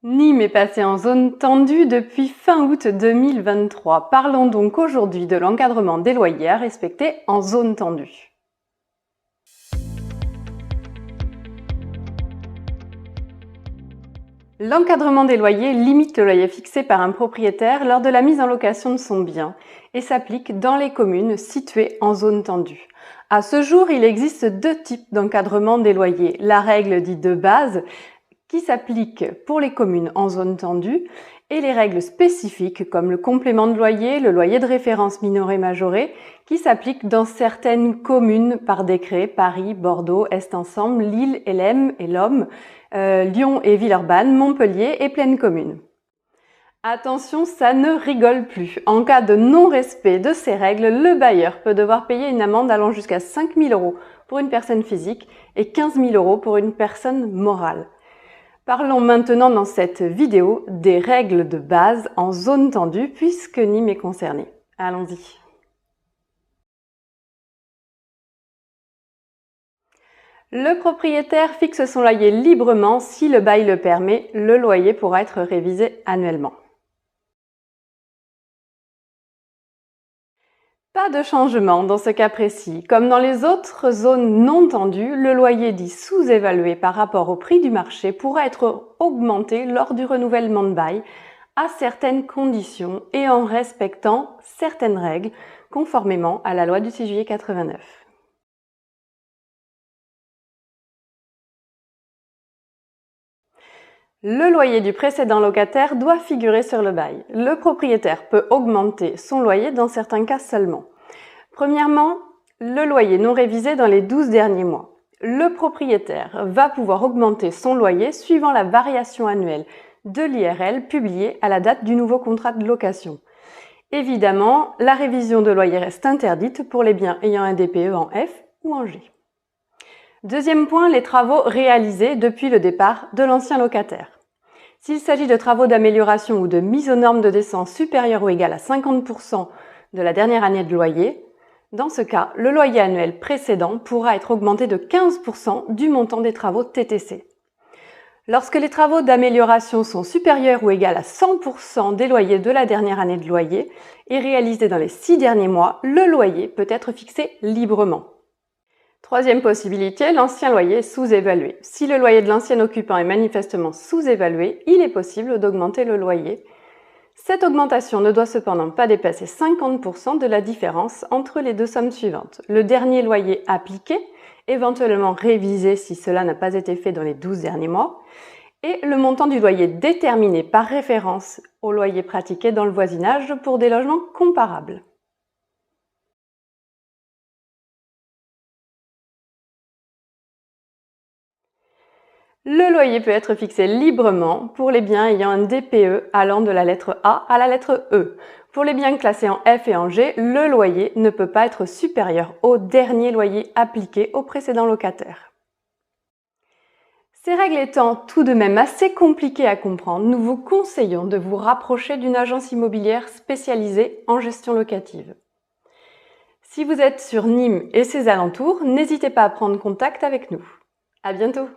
Nîmes est passé en zone tendue depuis fin août 2023. Parlons donc aujourd'hui de l'encadrement des loyers à respecter en zone tendue. L'encadrement des loyers limite le loyer fixé par un propriétaire lors de la mise en location de son bien et s'applique dans les communes situées en zone tendue. À ce jour, il existe deux types d'encadrement des loyers. La règle dite de base, qui s'applique pour les communes en zone tendue, et les règles spécifiques comme le complément de loyer, le loyer de référence minoré-majoré, qui s'appliquent dans certaines communes par décret: Paris, Bordeaux, Est-Ensemble, Lille, Hellemmes et Lomme, Lyon et Villeurbanne, Montpellier et Plaine Commune. Attention, ça ne rigole plus. En cas de non-respect de ces règles, le bailleur peut devoir payer une amende allant jusqu'à 5 000 € pour une personne physique et 15 000 € pour une personne morale. Parlons maintenant dans cette vidéo des règles de base en zone tendue puisque Nîmes est concernée. Allons-y. Le propriétaire fixe son loyer librement. Si le bail le permet, le loyer pourra être révisé annuellement. Pas de changement dans ce cas précis. Comme dans les autres zones non tendues, le loyer dit sous-évalué par rapport au prix du marché pourra être augmenté lors du renouvellement de bail à certaines conditions et en respectant certaines règles conformément à la loi du 6 juillet 89. Le loyer du précédent locataire doit figurer sur le bail. Le propriétaire peut augmenter son loyer dans certains cas seulement. Premièrement, le loyer non révisé dans les 12 derniers mois. Le propriétaire va pouvoir augmenter son loyer suivant la variation annuelle de l'IRL publiée à la date du nouveau contrat de location. Évidemment, la révision de loyer reste interdite pour les biens ayant un DPE en F ou en G. Deuxième point, les travaux réalisés depuis le départ de l'ancien locataire. S'il s'agit de travaux d'amélioration ou de mise aux normes de décence supérieures ou égales à 50% de la dernière année de loyer, dans ce cas, le loyer annuel précédent pourra être augmenté de 15% du montant des travaux TTC. Lorsque les travaux d'amélioration sont supérieurs ou égales à 100% des loyers de la dernière année de loyer et réalisés dans les 6 derniers mois, le loyer peut être fixé librement. Troisième possibilité, l'ancien loyer est sous-évalué. Si le loyer de l'ancien occupant est manifestement sous-évalué, il est possible d'augmenter le loyer. Cette augmentation ne doit cependant pas dépasser 50% de la différence entre les deux sommes suivantes. Le dernier loyer appliqué, éventuellement révisé si cela n'a pas été fait dans les 12 derniers mois, et le montant du loyer déterminé par référence au loyer pratiqué dans le voisinage pour des logements comparables. Le loyer peut être fixé librement pour les biens ayant un DPE allant de la lettre A à la lettre E. Pour les biens classés en F et en G, le loyer ne peut pas être supérieur au dernier loyer appliqué au précédent locataire. Ces règles étant tout de même assez compliquées à comprendre, nous vous conseillons de vous rapprocher d'une agence immobilière spécialisée en gestion locative. Si vous êtes sur Nîmes et ses alentours, n'hésitez pas à prendre contact avec nous. À bientôt!